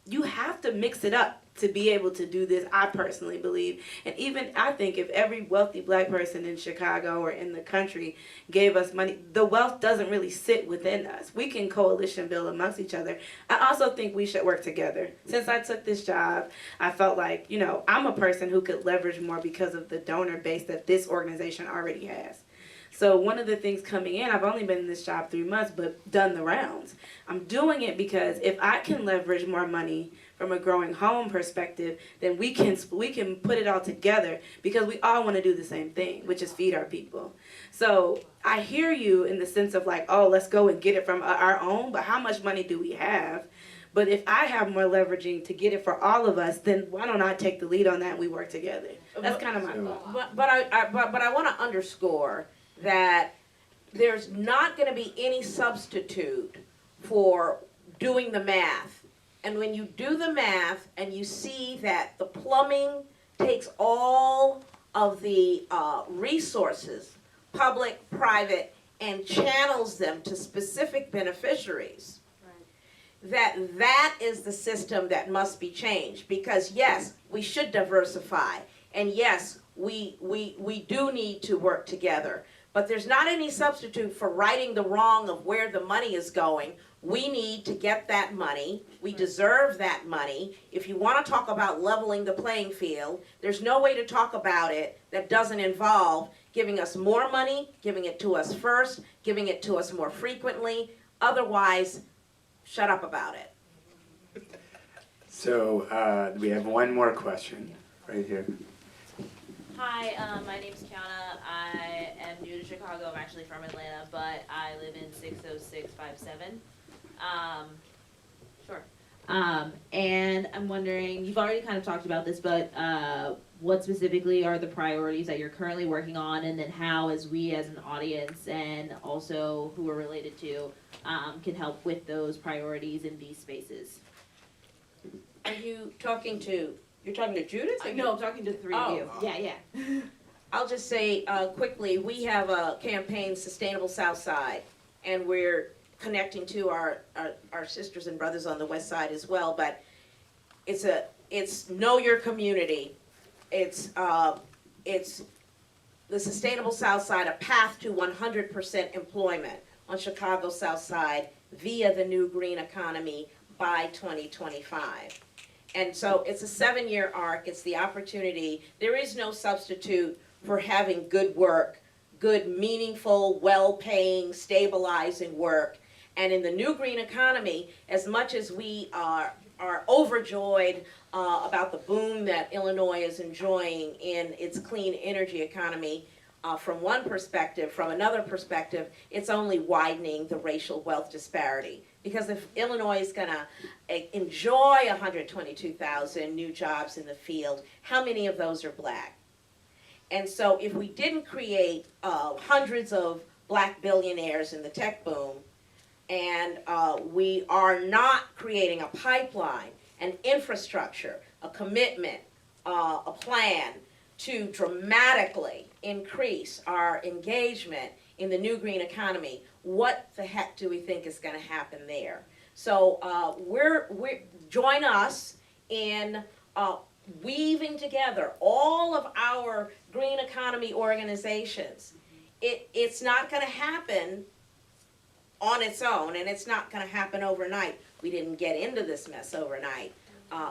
you have to mix it up to be able to do this, I personally believe. And even I think if every wealthy black person in Chicago or in the country gave us money, the wealth doesn't really sit within us. We can coalition build amongst each other. I also think we should work together. Since I took this job, I felt like, you know, I'm a person who could leverage more because of the donor base that this organization already has. So one of the things coming in, I've only been in this job 3 months, but done the rounds. I'm doing it because if I can leverage more money from a growing home perspective, then we can put it all together because we all want to do the same thing, which is feed our people. So I hear you in the sense of like, oh, let's go and get it from our own, but how much money do we have? But if I have more leveraging to get it for all of us, then why don't I take the lead on that and we work together? That's kind of my thought. But I want to underscore that there's not going to be any substitute for doing the math. And when you do the math and you see that the plumbing takes all of the resources, public, private, and channels them to specific beneficiaries, that is the system that must be changed. Because yes, we should diversify. And yes, we do need to work together. But there's not any substitute for righting the wrong of where the money is going. We need to get that money. We deserve that money. If you want to talk about leveling the playing field, there's no way to talk about it that doesn't involve giving us more money, giving it to us first, giving it to us more frequently. Otherwise, shut up about it. So we have one more question right here. Hi, my name's Kiana. I am new to Chicago. I'm actually from Atlanta, but I live in 60657. Sure. And I'm wondering, you've already kind of talked about this, but what specifically are the priorities that you're currently working on, and then how, as we as an audience and also who we're related to, can help with those priorities in these spaces? Are you talking to, you're talking to Judith? No, I'm talking to the three of you. Yeah, yeah. I'll just say quickly, we have a campaign, Sustainable South Side, and we're connecting to our sisters and brothers on the west side as well, but it's know your community. It's the Sustainable South Side, a path to 100% employment on Chicago's South Side via the new green economy by 2025. And so it's a 7-year arc. It's the opportunity. There is no substitute for having good work, good, meaningful, well-paying, stabilizing work. And in the new green economy, as much as we are overjoyed about the boom that Illinois is enjoying in its clean energy economy, from one perspective, from another perspective, it's only widening the racial wealth disparity. Because if Illinois is going to enjoy 122,000 new jobs in the field, how many of those are black? And so if we didn't create hundreds of black billionaires in the tech boom, and we are not creating a pipeline, an infrastructure, a commitment, a plan to dramatically increase our engagement in the new green economy, what the heck do we think is going to happen there? So join us in weaving together all of our green economy organizations. It's not going to happen on its own, and it's not going to happen overnight. We didn't get into this mess overnight.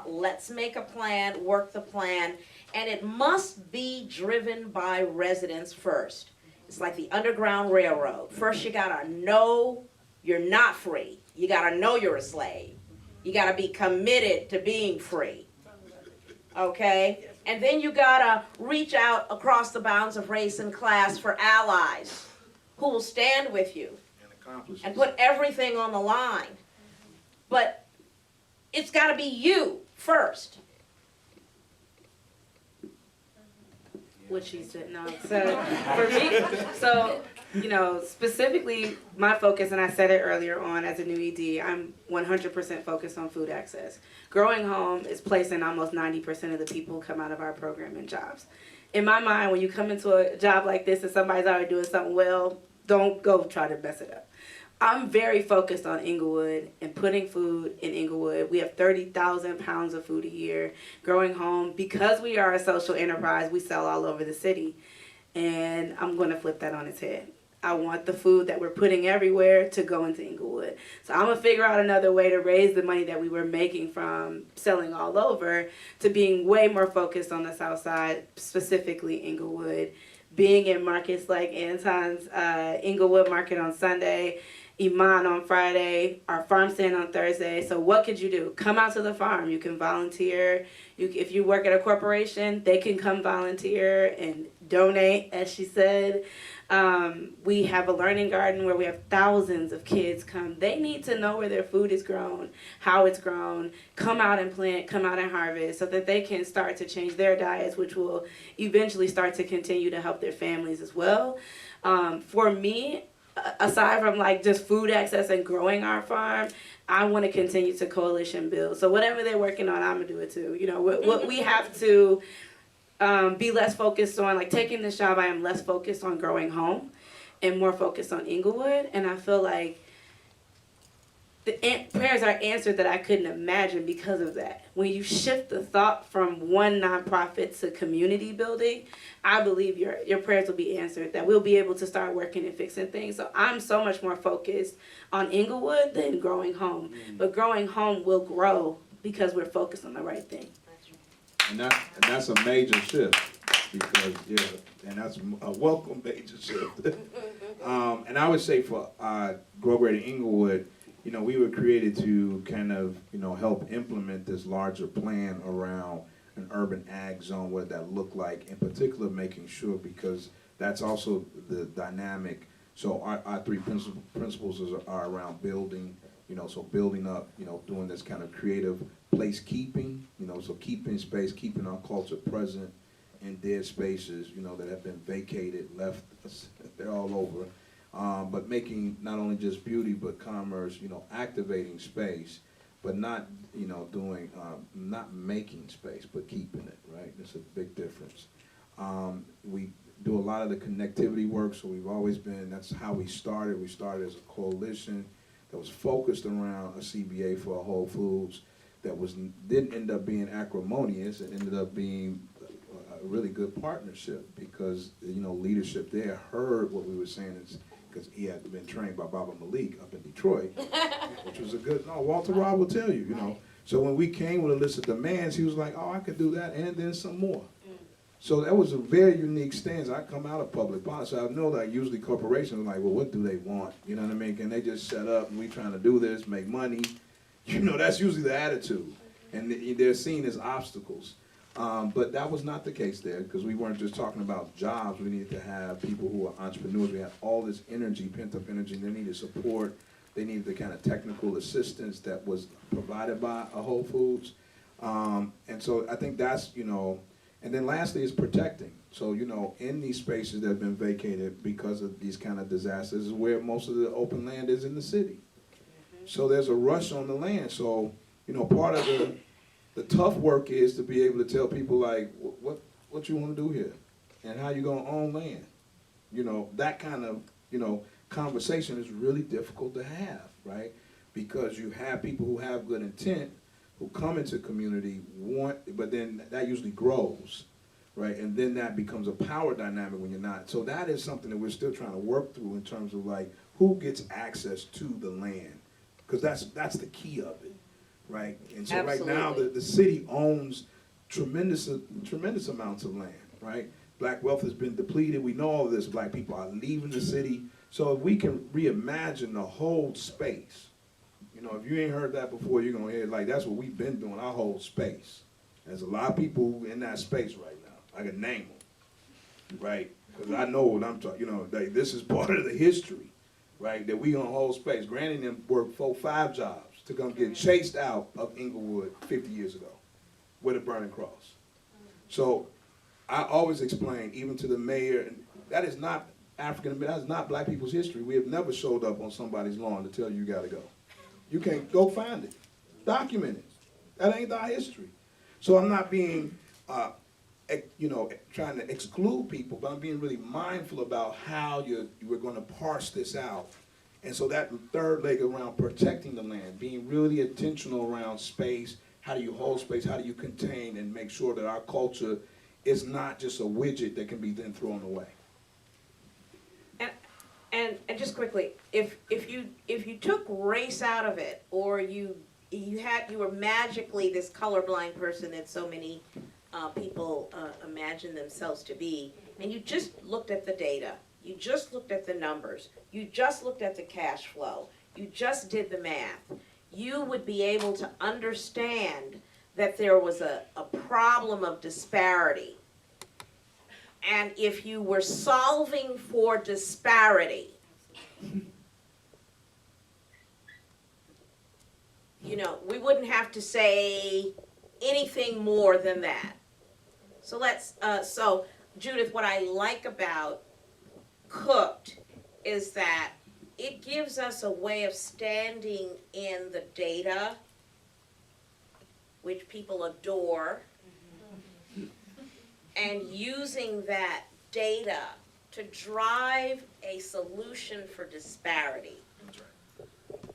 Let's make a plan, work the plan, and it must be driven by residents first. It's like the Underground Railroad. First you gotta know you're not free. You gotta know you're a slave. You gotta be committed to being free. Okay? And then you gotta reach out across the bounds of race and class for allies who will stand with you and put everything on the line. But it's gotta be you first. What she said, no. So for me, so, you know, specifically my focus, and I said it earlier on as a new ED, I'm 100% focused on food access. Growing Home is placing almost 90% of the people who come out of our program in jobs. In my mind, when you come into a job like this and somebody's already doing something well, don't go try to mess it up. I'm very focused on Englewood and putting food in Englewood. We have 30,000 pounds of food a year. Growing Home, because we are a social enterprise, we sell all over the city. And I'm going to flip that on its head. I want the food that we're putting everywhere to go into Englewood. So I'm going to figure out another way to raise the money that we were making from selling all over to being way more focused on the South Side, specifically Englewood. Being in markets like Anton's Englewood Market on Sunday, Iman on Friday, our farm stand on Thursday. So what could you do? Come out to the farm. You can volunteer. If you work at a corporation, they can come volunteer and donate, as she said. We have a learning garden where we have thousands of kids come. They need to know where their food is grown, how it's grown, come out and plant, come out and harvest so that they can start to change their diets, which will eventually start to continue to help their families as well. For me, aside from like just food access and growing our farm, I want to continue to coalition build. So whatever they're working on, I'm going to do it too. You know, what we have to be less focused on, like taking this job, I am less focused on Growing Home and more focused on Englewood. And I feel like the prayers are answered that I couldn't imagine because of that. When you shift the thought from one nonprofit to community building, I believe your prayers will be answered, that we'll be able to start working and fixing things. So I'm so much more focused on Englewood than Growing Home. But Growing Home will grow because we're focused on the right thing. And that's a major shift, because, and that's a welcome major shift. And I would say for Grow Greater Englewood, you know, we were created to kind of, you know, help implement this larger plan around an urban ag zone, what that looked like, in particular making sure, because that's also the dynamic. So our three principles are around building, you know, so building up, you know, doing this kind of creative place keeping, you know, so keeping space, keeping our culture present in dead spaces, you know, that have been vacated, left, they're all over. But making not only just beauty, but commerce, you know, activating space, but not, you know, doing, not making space, but keeping it, right? There's a big difference. do a lot of the connectivity work, so we've always been, that's how we started. We started as a coalition that was focused around a CBA for a Whole Foods that didn't end up being acrimonious. It ended up being a really good partnership because, you know, leadership there heard what we were saying, because he had been trained by Baba Malik up in Detroit, which was a good, no, Walter Robb will tell you, you know. So when we came with a list of demands, he was like, oh, I could do that and then some more. So that was a very unique stance. I come out of public policy. I know that usually corporations are like, well, what do they want? You know what I mean? Can they just shut up and we trying to do this, make money? You know, that's usually the attitude. And they're seen as obstacles. But that was not the case there, because we weren't just talking about jobs. We needed to have people who are entrepreneurs. We had all this energy, pent-up energy. They needed support. They needed the kind of technical assistance that was provided by a Whole Foods. And so I think that's, you know, and then lastly is protecting. So, you know, in these spaces that have been vacated because of these kind of disasters is where most of the open land is in the city. So there's a rush on the land. So, you know, part of the tough work is to be able to tell people, like, what you want to do here and how you going to own land. You know, that kind of, you know, conversation is really difficult to have, right? Because you have people who have good intent who come into community, but then that usually grows, right? And then that becomes a power dynamic when you're not. So that is something that we're still trying to work through in terms of, like, who gets access to the land, because that's the key of it, right? And so Absolutely. Right now the city owns tremendous amounts of land, right? Black wealth has been depleted. We know all of this. Black people are leaving the city. So if we can reimagine the whole space, you know, if you ain't heard that before, you're gonna hear it. Like, that's what we've been doing, our whole space. There's a lot of people in that space right now. I can name them, right? Because I know what I'm talking. You know, this is part of the history, right? That we on whole space. Granny and them worked 4-5 jobs to come get chased out of Englewood 50 years ago with a burning cross. So I always explain, even to the mayor, and that is not African American, that is not black people's history. We have never showed up on somebody's lawn to tell you gotta go. You can't go find it. Document it. That ain't our history. So I'm not being, you know, trying to exclude people, but I'm being really mindful about how we're going to parse this out. And so that third leg around protecting the land, being really intentional around space. How do you hold space? How do you contain and make sure that our culture is not just a widget that can be then thrown away? And just quickly, if you took race out of it, or you were magically this colorblind person that so many people imagine themselves to be, and you just looked at the data, you just looked at the numbers, you just looked at the cash flow, you just did the math, you would be able to understand that there was a problem of disparity. And if you were solving for disparity, you know, we wouldn't have to say anything more than that. So so Judith, what I like about Cooked is that it gives us a way of standing in the data, which people adore, and using that data to drive a solution for disparity. That's right.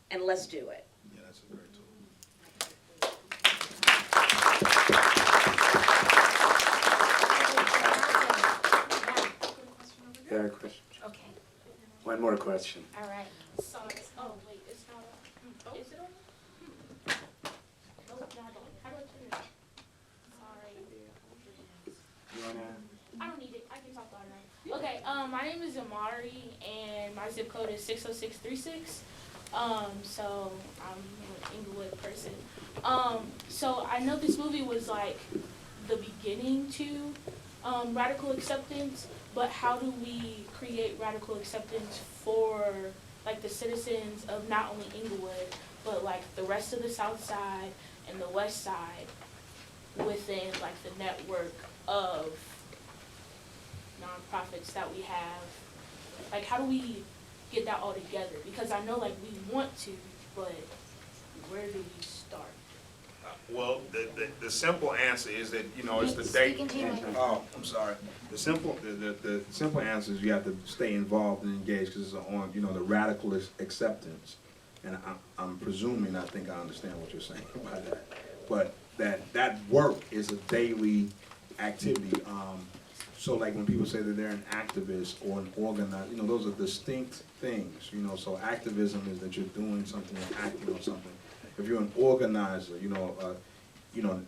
And let's do it. Yeah, that's a great tool. Yeah, question. Okay, One more question. all right. So it's, oh, wait, it's not on. Is it on? No, no, I don't. How do I turn it? Sorry. You wanna? I don't need it. I can talk louder. Okay, my name is Amari, and my zip code is 60636. So I'm an Englewood person. So I know this movie was like the beginning to radical acceptance, but how do we create radical acceptance for like the citizens of not only Englewood, but like the rest of the South Side and the West Side within like the network of nonprofits that we have? Like, how do we get that all together? Because I know like we want to, but where do we start? Well, the simple answer is that, you know, it's the date. Oh, I'm sorry. The simple answer is you have to stay involved and engaged because it's on, you know, the radical acceptance. And I'm presuming, I think I understand what you're saying by that. But that work is a daily activity. So like when people say that they're an activist or an organizer, you know, those are distinct things, you know. So activism is that you're doing something and acting on something. If you're an organizer, you know,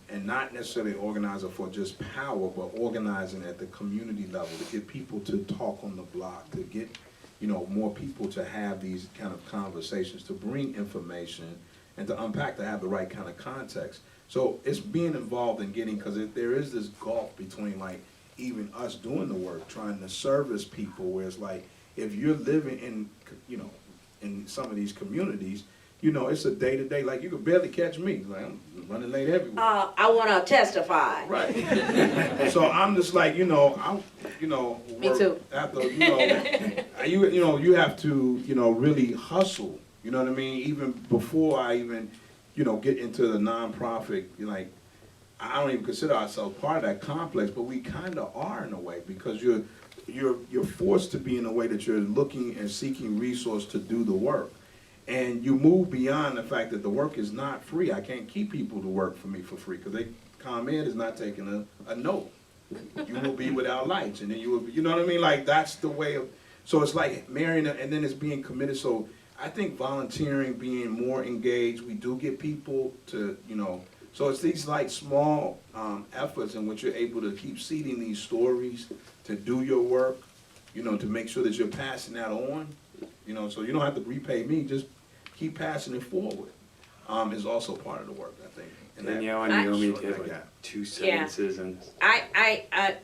and not necessarily an organizer for just power, but organizing at the community level to get people to talk on the block, to get, you know, more people to have these kind of conversations, to bring information and to unpack, to have the right kind of context. So it's being involved in getting, because there is this gulf between like even us doing the work, trying to service people, where it's like, if you're living in, you know, in some of these communities, you know, it's a day-to-day, like you could barely catch me, like I'm running late everywhere. I want to testify. Right. So I'm just like, you know, Me too. After, you know, you have to, you know, really hustle. You know what I mean? Even before I even, you know, get into the nonprofit, like, I don't even consider ourselves part of that complex, but we kind of are in a way, because you're forced to be in a way that you're looking and seeking resource to do the work. And you move beyond the fact that the work is not free. I can't keep people to work for me for free, because ComEd is not taking a note. You will be without lights, and then you will be, you know what I mean? Like, that's the way of, so it's like marrying, and then it's being committed. So I think volunteering, being more engaged, we do get people to, you know, so it's these like small efforts in which you're able to keep seeding these stories, to do your work, you know, to make sure that you're passing that on. You know, so you don't have to repay me, just keep passing it forward. Is also part of the work, I think. And Danielle and Naomi, do you have like 2 sentences? And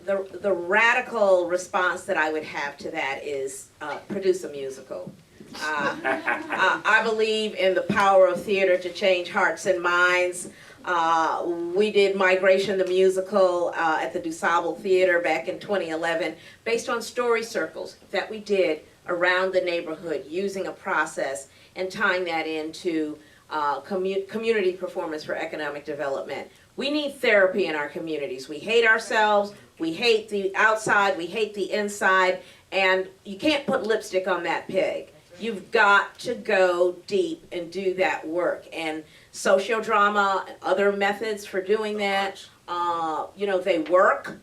The radical response that I would have to that is produce a musical. I believe in the power of theater to change hearts and minds. We did Migration the Musical at the DuSable Theater back in 2011 based on story circles that we did around the neighborhood, using a process and tying that into community performance for economic development. We need therapy in our communities. We hate ourselves, we hate the outside, we hate the inside, and you can't put lipstick on that pig. You've got to go deep and do that work. And sociodrama and other methods for doing that, you know, they work,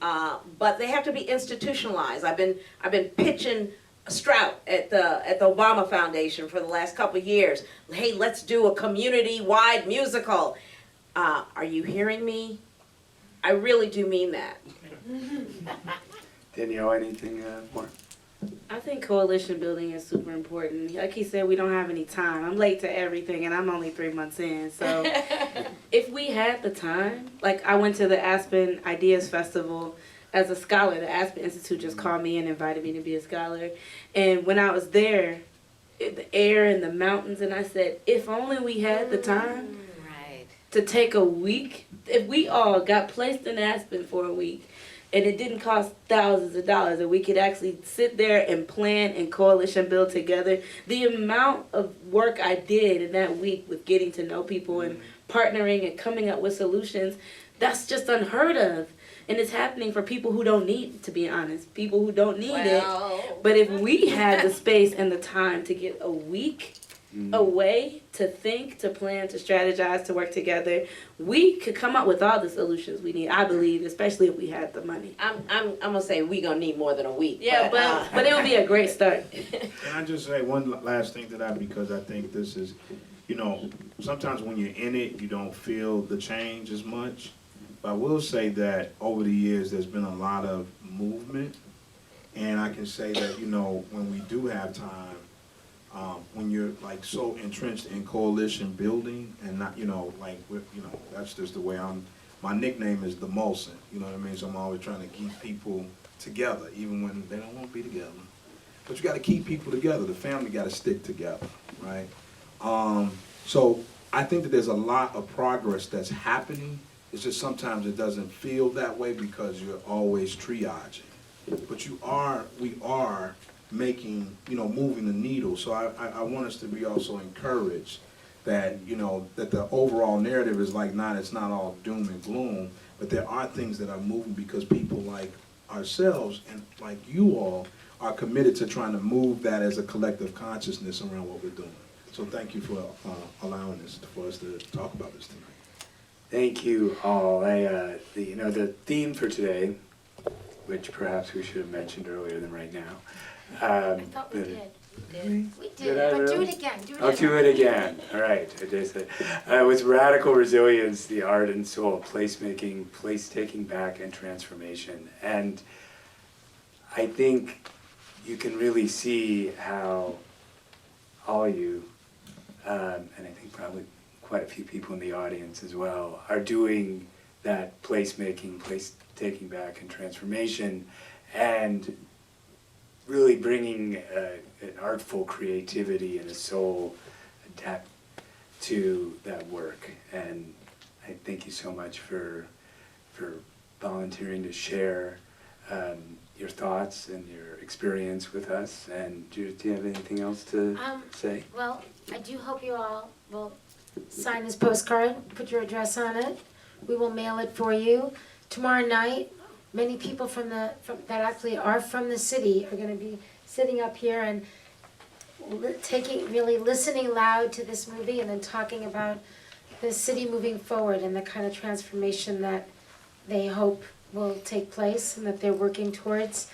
but they have to be institutionalized. I've been pitching Strout at the Obama Foundation for the last couple of years. Hey, let's do a community-wide musical. Are you hearing me? I really do mean that. Danielle, anything more? I think coalition building is super important. Like he said, we don't have any time. I'm late to everything, and I'm only 3 months in. So if we had the time, like I went to the Aspen Ideas Festival as a scholar. The Aspen Institute just called me and invited me to be a scholar. And when I was there, the air and the mountains, and I said, if only we had the time to take a week. If we all got placed in Aspen for a week, and it didn't cost thousands of dollars, and we could actually sit there and plan and coalition build together. The amount of work I did in that week with getting to know people and partnering and coming up with solutions, that's just unheard of. And it's happening for people who don't need it, to be honest. People who don't need it. But if we had the space and the time to get a week away to think, to plan, to strategize, to work together, we could come up with all the solutions we need, I believe, especially if we had the money. I'm gonna say we're gonna need more than a week. Yeah, but it would be a great start. Can I just say one last thing to that, because I think this is, you know, sometimes when you're in it, you don't feel the change as much. But I will say that over the years, there's been a lot of movement, and I can say that, you know, when we do have time, when you're like so entrenched in coalition building and not, you know, like, you know, that's just the way my nickname is the Molson, you know what I mean? So I'm always trying to keep people together, even when they don't want to be together. But you got to keep people together. The family got to stick together, right? So I think that there's a lot of progress that's happening. It's just sometimes it doesn't feel that way because you're always triaging. But we are making, you know, moving the needle. So I want us to be also encouraged that, you know, that the overall narrative is like it's not all doom and gloom, but there are things that are moving because people like ourselves and like you all are committed to trying to move that as a collective consciousness around what we're doing. So thank you for allowing this for us to talk about this tonight. Thank you all. The theme for today, which perhaps we should have mentioned earlier than right now. I thought we did. We Did did, I but do really? it again, do it again. I'll do it again. All right. With radical resilience, the art and soul, placemaking, place-taking back, and transformation. And I think you can really see how all of you, and I think probably quite a few people in the audience as well, are doing that placemaking, place-taking back, and transformation, and really bringing an artful creativity and a soul, a depth to that work. And I thank you so much for volunteering to share your thoughts and your experience with us. And Judith, do you have anything else to say? Well, I do hope you all will sign this postcard, put your address on it. We will mail it for you. Tomorrow night, many people that actually are from the city are going to be sitting up here and really listening loud to this movie and then talking about the city moving forward and the kind of transformation that they hope will take place and that they're working towards.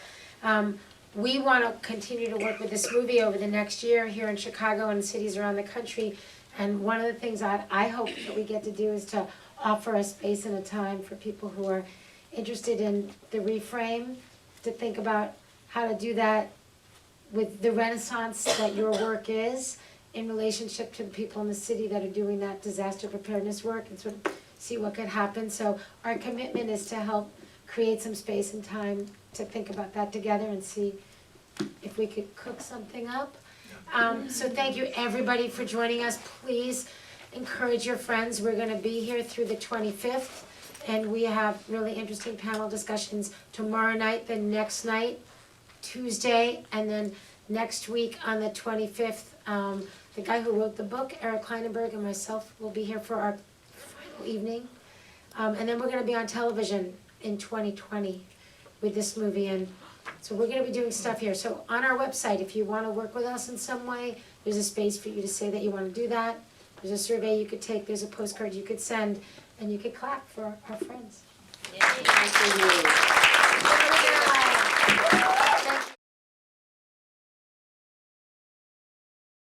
We want to continue to work with this movie over the next year here in Chicago and cities around the country. And one of the things that I hope that we get to do is to offer a space and a time for people who are interested in the reframe, to think about how to do that with the renaissance that your work is in relationship to the people in the city that are doing that disaster preparedness work, and sort of see what could happen. So our commitment is to help create some space and time to think about that together and see if we could cook something up. So thank you everybody for joining us. Please encourage your friends. We're gonna be here through the 25th. And we have really interesting panel discussions tomorrow night, the next night, Tuesday, and then next week on the 25th. The guy who wrote the book, Eric Kleinenberg, and myself will be here for our final evening. And then we're gonna be on television in 2020 with this movie. And so we're gonna be doing stuff here. So on our website, if you wanna work with us in some way, there's a space for you to say that you wanna do that. There's a survey you could take, there's a postcard you could send, and you could clap for our friends. Yay.